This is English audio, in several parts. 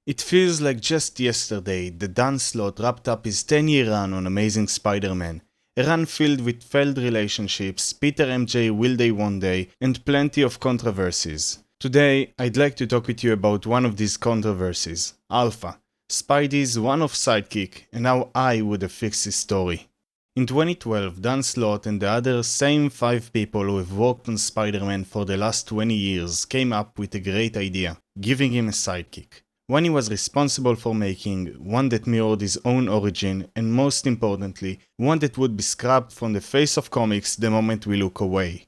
It feels like just yesterday that Dan Slott wrapped up his 10-year run on Amazing Spider-Man, a run filled with failed relationships, Peter MJ will they one day, and plenty of controversies. Today, I'd like to talk with you about one of these controversies, Alpha, Spidey's one-off sidekick, and how I would have fixed his story. In 2012, Dan Slott and the other same 5 people who have worked on Spider-Man for the last 20 years came up with a great idea, giving him a sidekick. One he was responsible for making, one that mirrored his own origin, and most importantly, one that would be scrubbed from the face of comics the moment we look away.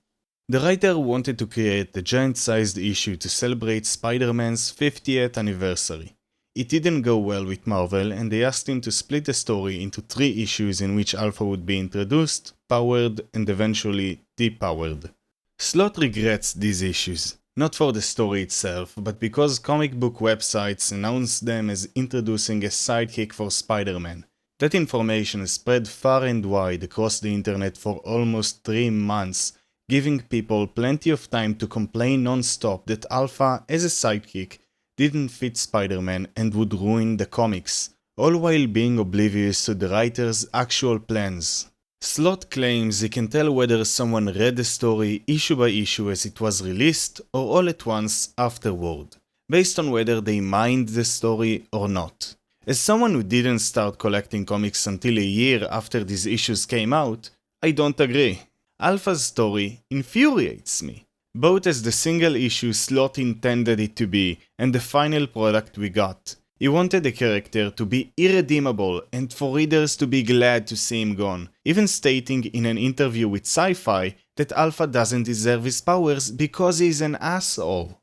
The writer wanted to create a giant-sized issue to celebrate Spider-Man's 50th anniversary. It didn't go well with Marvel, and they asked him to split the story into 3 issues in which Alpha would be introduced, powered, and eventually depowered. Slott regrets these issues. Not for the story itself, but because comic book websites announced them as introducing a sidekick for Spider-Man. That information spread far and wide across the internet for almost 3 months, giving people plenty of time to complain non-stop that Alpha, as a sidekick, didn't fit Spider-Man and would ruin the comics, all while being oblivious to the writer's actual plans. Slott claims he can tell whether someone read the story issue by issue as it was released or all at once afterward, based on whether they mined the story or not. As someone who didn't start collecting comics until a year after these issues came out, I don't agree. Alpha's story infuriates me, both as the single issue Slott intended it to be and the final product we got. He wanted the character to be irredeemable and for readers to be glad to see him gone, even stating in an interview with Sci-Fi that Alpha doesn't deserve his powers because he's an asshole.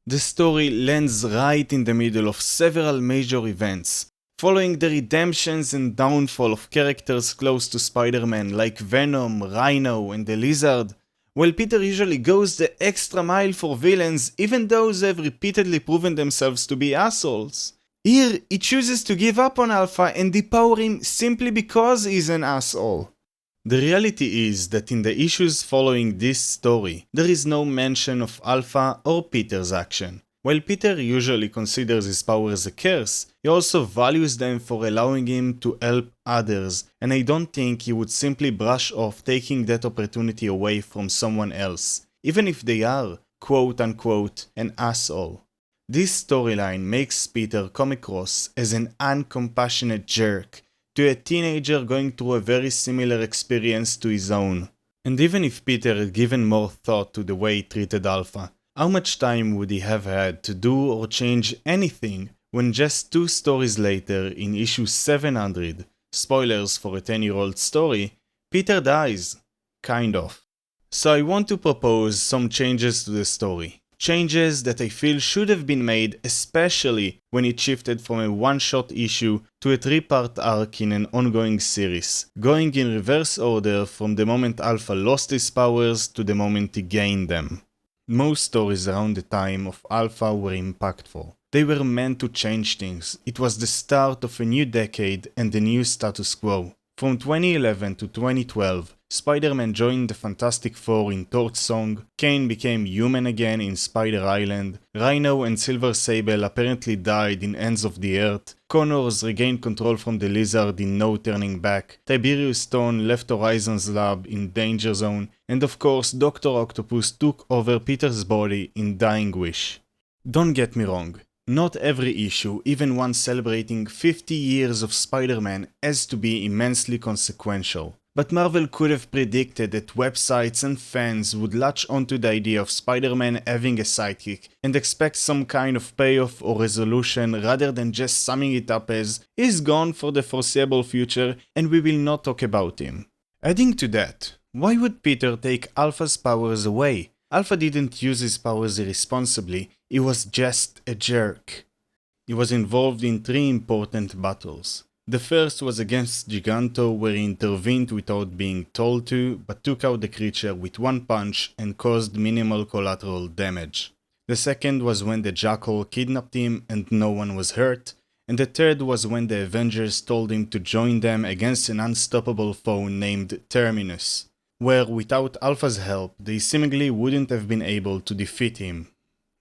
The story lands right in the middle of several major events, following the redemptions and downfall of characters close to Spider-Man like Venom, Rhino, and the Lizard, while Peter usually goes the extra mile for villains even those have repeatedly proven themselves to be assholes. Here, he chooses to give up on Alpha and depower him simply because he's an asshole. The reality is that in the issues following this story, there is no mention of Alpha or Peter's action. While Peter usually considers his powers a curse, he also values them for allowing him to help others, and I don't think he would simply brush off taking that opportunity away from someone else, even if they are, quote-unquote, an asshole. This storyline makes Peter come across as an uncompassionate jerk to a teenager going through a very similar experience to his own. And even if Peter had given more thought to the way he treated Alpha, how much time would he have had to do or change anything when just 2 stories later in issue 700, spoilers for a 10-year-old story, Peter dies? Kind of. So I want to propose some changes to the story. Changes that I feel should have been made, especially when it shifted from a one-shot issue to a 3-part arc in an ongoing series, going in reverse order from the moment Alpha lost his powers to the moment he gained them. Most stories around the time of Alpha were impactful. They were meant to change things. It was the start of a new decade and a new status quo. From 2011 to 2012, Spider-Man joined the Fantastic Four in Torch Song, Kane became human again in Spider Island, Rhino and Silver Sable apparently died in Ends of the Earth, Connors regained control from the Lizard in No Turning Back, Tiberius Stone left Horizon's lab in Danger Zone, and of course Dr. Octopus took over Peter's body in Dying Wish. Don't get me wrong, not every issue, even one celebrating 50 years of Spider-Man, has to be immensely consequential. But Marvel could have predicted that websites and fans would latch onto the idea of Spider-Man having a sidekick and expect some kind of payoff or resolution rather than just summing it up as he's gone for the foreseeable future and we will not talk about him. Adding to that, why would Peter take Alpha's powers away? Alpha didn't use his powers irresponsibly, he was just a jerk. He was involved in 3 important battles. The first was against Giganto, where he intervened without being told to, but took out the creature with 1 punch and caused minimal collateral damage. The second was when the Jackal kidnapped him and no one was hurt, and the third was when the Avengers told him to join them against an unstoppable foe named Terminus, where without Alpha's help they seemingly wouldn't have been able to defeat him.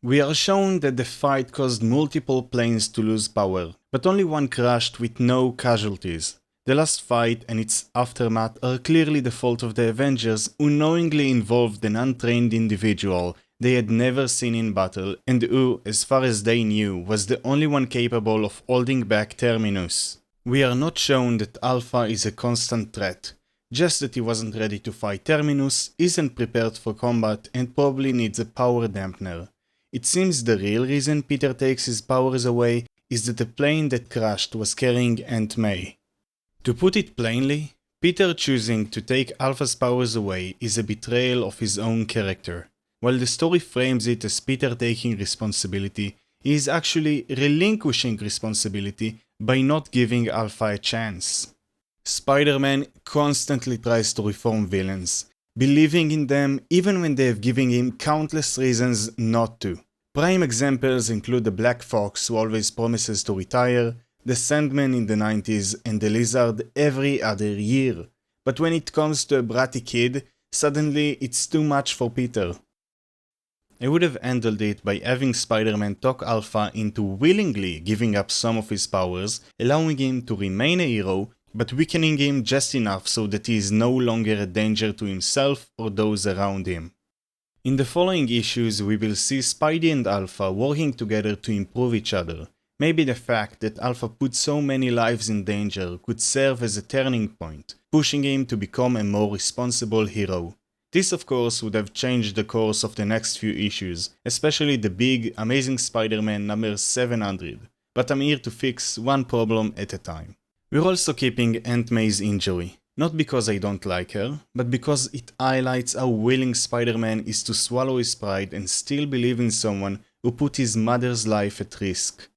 We are shown that the fight caused multiple planes to lose power, but only one crashed with no casualties. The last fight and its aftermath are clearly the fault of the Avengers, who knowingly involved an untrained individual they had never seen in battle and who, as far as they knew, was the only one capable of holding back Terminus. We are not shown that Alpha is a constant threat, just that he wasn't ready to fight Terminus, isn't prepared for combat, and probably needs a power dampener. It seems the real reason Peter takes his powers away is that the plane that crashed was carrying Aunt May. To put it plainly, Peter choosing to take Alpha's powers away is a betrayal of his own character. While the story frames it as Peter taking responsibility, he is actually relinquishing responsibility by not giving Alpha a chance. Spider-Man constantly tries to reform villains, believing in them even when they have given him countless reasons not to. Prime examples include the Black Fox who always promises to retire, the Sandman in the 90s, and the Lizard every other year. But when it comes to a bratty kid, suddenly it's too much for Peter. I would have handled it by having Spider-Man talk Alpha into willingly giving up some of his powers, allowing him to remain a hero, but weakening him just enough so that he is no longer a danger to himself or those around him. In the following issues, we will see Spidey and Alpha working together to improve each other. Maybe the fact that Alpha put so many lives in danger could serve as a turning point, pushing him to become a more responsible hero. This of course would have changed the course of the next few issues, especially the big Amazing Spider-Man number 700, but I'm here to fix one problem at a time. We're also keeping Aunt May's injury, not because I don't like her, but because it highlights how willing Spider-Man is to swallow his pride and still believe in someone who put his mother's life at risk.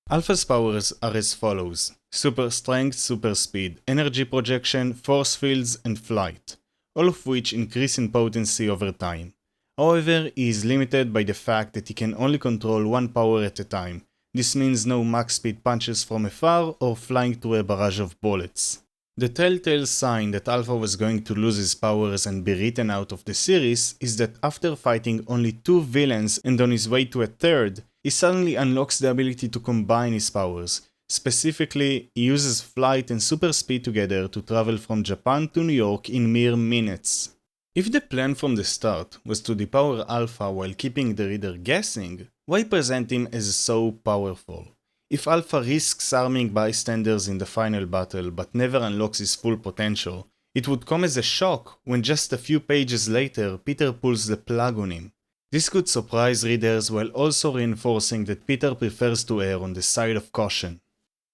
Alpha's powers are as follows: super strength, super speed, energy projection, force fields, and flight, all of which increase in potency over time. However, he is limited by the fact that he can only control one power at a time. This means no max speed punches from afar or flying through a barrage of bullets. The telltale sign that Alpha was going to lose his powers and be written out of the series is that after fighting only 2 villains and on his way to a third, he suddenly unlocks the ability to combine his powers. Specifically, he uses flight and super speed together to travel from Japan to New York in mere minutes. If the plan from the start was to depower Alpha while keeping the reader guessing, why present him as so powerful? If Alpha risks harming bystanders in the final battle but never unlocks his full potential, it would come as a shock when just a few pages later Peter pulls the plug on him. This could surprise readers while also reinforcing that Peter prefers to err on the side of caution.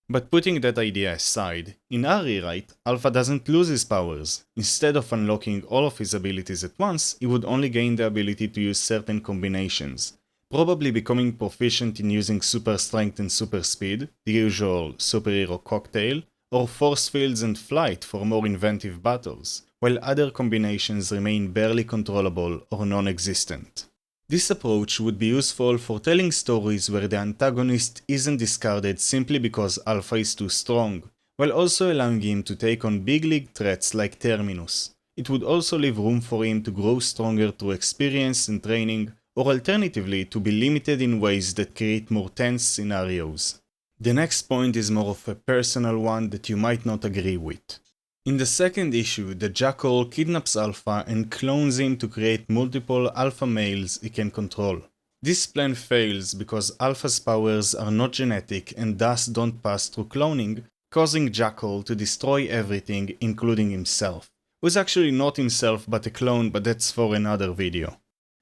But putting that idea aside, in our rewrite, Alpha doesn't lose his powers. Instead of unlocking all of his abilities at once, he would only gain the ability to use certain combinations, probably becoming proficient in using super strength and super speed, the usual superhero cocktail, or force fields and flight for more inventive battles, while other combinations remain barely controllable or non-existent. This approach would be useful for telling stories where the antagonist isn't discarded simply because Alpha is too strong, while also allowing him to take on big league threats like Terminus. It would also leave room for him to grow stronger through experience and training, or alternatively to be limited in ways that create more tense scenarios. The next point is more of a personal one that you might not agree with. In the second issue, the Jackal kidnaps Alpha and clones him to create multiple alpha males he can control. This plan fails because Alpha's powers are not genetic and thus don't pass through cloning, causing Jackal to destroy everything, including himself. Who's actually not himself but a clone, but that's for another video.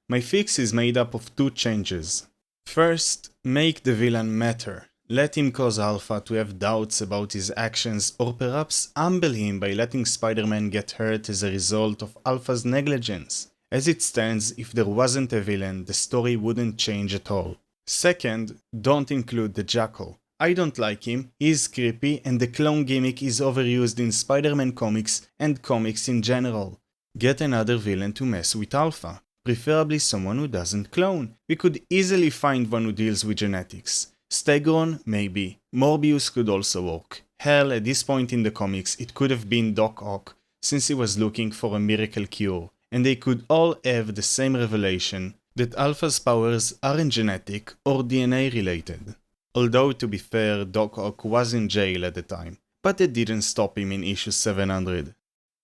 My fix is made up of 2 changes. First, make the villain matter. Let him cause Alpha to have doubts about his actions, or perhaps humble him by letting Spider-Man get hurt as a result of Alpha's negligence. As it stands, if there wasn't a villain, the story wouldn't change at all. Second, don't include the Jackal. I don't like him, he's creepy, and the clone gimmick is overused in Spider-Man comics and comics in general. Get another villain to mess with Alpha, preferably someone who doesn't clone. We could easily find one who deals with genetics. Stegron, maybe. Morbius could also work. Hell, at this point in the comics, it could have been Doc Ock, since he was looking for a miracle cure, and they could all have the same revelation, that Alpha's powers aren't genetic or DNA related. Although, to be fair, Doc Ock was in jail at the time, but it didn't stop him in issue 700.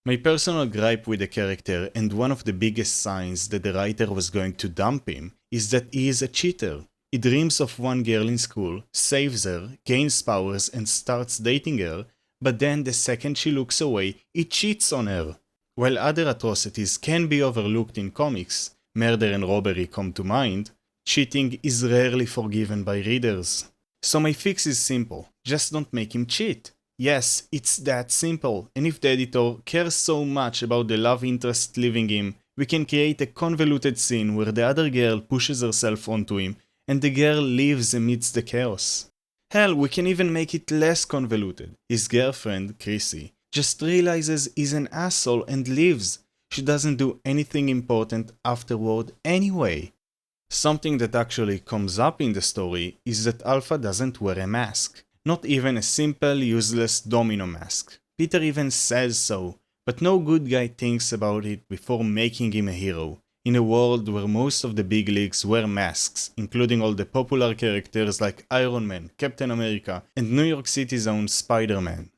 My personal gripe with the character, and one of the biggest signs that the writer was going to dump him, is that he is a cheater. He dreams of one girl in school, saves her, gains powers and starts dating her, but then the second she looks away, he cheats on her. While other atrocities can be overlooked in comics, murder and robbery come to mind, cheating is rarely forgiven by readers. So my fix is simple, just don't make him cheat. Yes, it's that simple, and if the editor cares so much about the love interest leaving him, we can create a convoluted scene where the other girl pushes herself onto him, and the girl leaves amidst the chaos. Hell, we can even make it less convoluted. His girlfriend, Chrissy, just realizes he's an asshole and leaves. She doesn't do anything important afterward anyway. Something that actually comes up in the story is that Alpha doesn't wear a mask. Not even a simple, useless domino mask. Peter even says so, but no good guy thinks about it before making him a hero. In a world where most of the big leagues wear masks, including all the popular characters like Iron Man, Captain America, and New York City's own Spider-Man.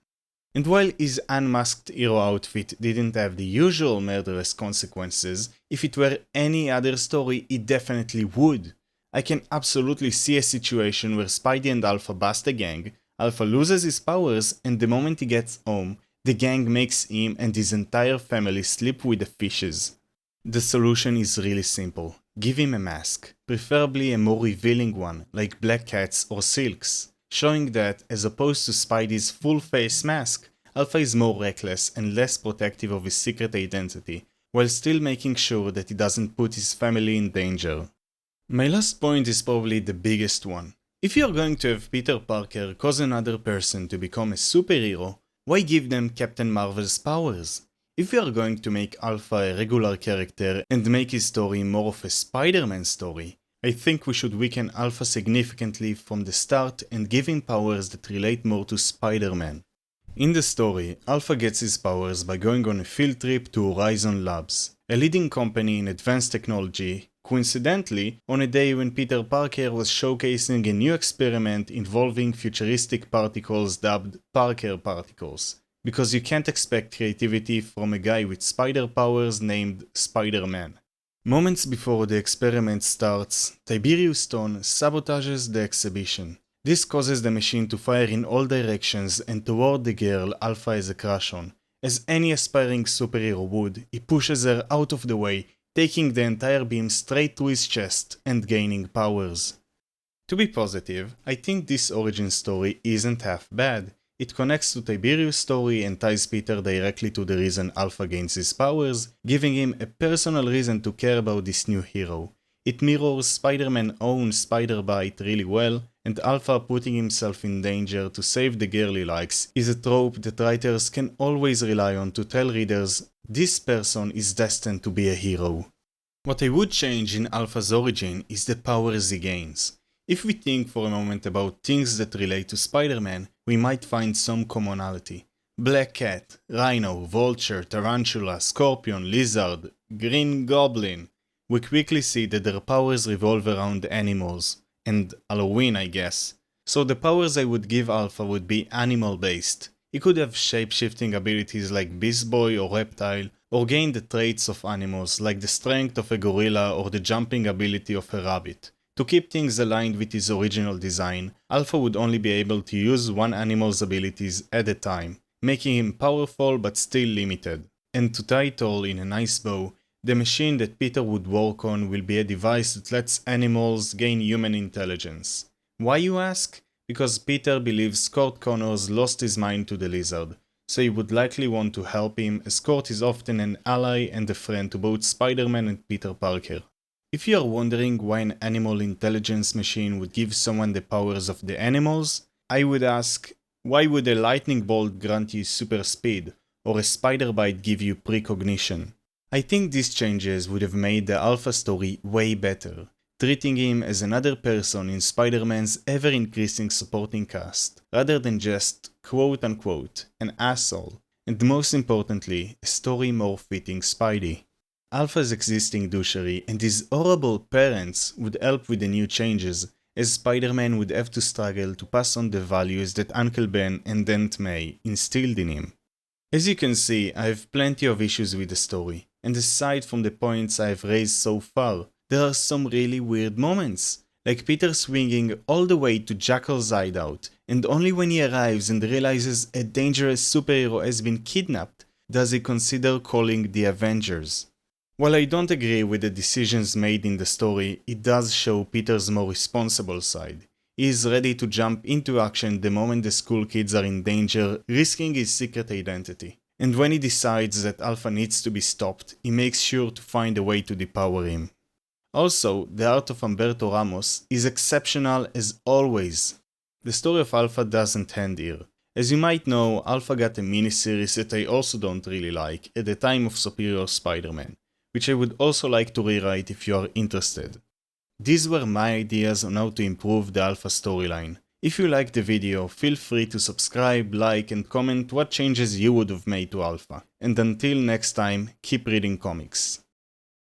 And while his unmasked hero outfit didn't have the usual murderous consequences, if it were any other story, it definitely would. I can absolutely see a situation where Spidey and Alpha bust a gang, Alpha loses his powers, and the moment he gets home, the gang makes him and his entire family sleep with the fishes. The solution is really simple. Give him a mask, preferably a more revealing one, like Black Cat's or Silk's, showing that, as opposed to Spidey's full-face mask, Alpha is more reckless and less protective of his secret identity, while still making sure that he doesn't put his family in danger. My last point is probably the biggest one. If you're going to have Peter Parker cause another person to become a superhero, why give them Captain Marvel's powers? If you are going to make Alpha a regular character and make his story more of a Spider-Man story, I think we should weaken Alpha significantly from the start and give him powers that relate more to Spider-Man. In the story, Alpha gets his powers by going on a field trip to Horizon Labs, a leading company in advanced technology, coincidentally on a day when Peter Parker was showcasing a new experiment involving futuristic particles dubbed Parker particles, because you can't expect creativity from a guy with spider powers named Spider-Man. Moments before the experiment starts, Tiberius Stone sabotages the exhibition. This causes the machine to fire in all directions and toward the girl Alpha has a crush on. As any aspiring superhero would, he pushes her out of the way, taking the entire beam straight to his chest and gaining powers. To be positive, I think this origin story isn't half bad. It connects to Tiberius' story and ties Peter directly to the reason Alpha gains his powers, giving him a personal reason to care about this new hero. It mirrors Spider-Man's own Spider-Bite really well, and Alpha putting himself in danger to save the girl he likes is a trope that writers can always rely on to tell readers this person is destined to be a hero. What I would change in Alpha's origin is the powers he gains. If we think for a moment about things that relate to Spider-Man, we might find some commonality. Black Cat, Rhino, Vulture, Tarantula, Scorpion, Lizard, Green Goblin. We quickly see that their powers revolve around animals, and Halloween I guess. So the powers I would give Alpha would be animal-based. He could have shape-shifting abilities like Beast Boy or Reptile, or gain the traits of animals like the strength of a gorilla or the jumping ability of a rabbit. To keep things aligned with his original design, Alpha would only be able to use one animal's abilities at a time, making him powerful but still limited. And to tie it all in a nice bow, the machine that Peter would work on will be a device that lets animals gain human intelligence. Why, you ask? Because Peter believes Kurt Connors lost his mind to the lizard, so he would likely want to help him, as Kurt is often an ally and a friend to both Spider-Man and Peter Parker. If you are wondering why an animal intelligence machine would give someone the powers of the animals, I would ask, why would a lightning bolt grant you super speed, or a spider bite give you precognition? I think these changes would have made the Alpha story way better, treating him as another person in Spider-Man's ever-increasing supporting cast, rather than just, quote-unquote, an asshole, and most importantly, a story more fitting Spidey. Alpha's existing douchery and his horrible parents would help with the new changes, as Spider-Man would have to struggle to pass on the values that Uncle Ben and Aunt May instilled in him. As you can see, I have plenty of issues with the story, and aside from the points I have raised so far, there are some really weird moments, like Peter swinging all the way to Jackal's hideout, and only when he arrives and realizes a dangerous superhero has been kidnapped, does he consider calling the Avengers. While I don't agree with the decisions made in the story, it does show Peter's more responsible side. He is ready to jump into action the moment the school kids are in danger, risking his secret identity. And when he decides that Alpha needs to be stopped, he makes sure to find a way to depower him. Also, the art of Humberto Ramos is exceptional as always. The story of Alpha doesn't end here. As you might know, Alpha got a miniseries that I also don't really like at the time of Superior Spider-Man, which I would also like to rewrite if you are interested. These were my ideas on how to improve the Alpha storyline. If you liked the video, feel free to subscribe, like and comment what changes you would have made to Alpha. And until next time, keep reading comics.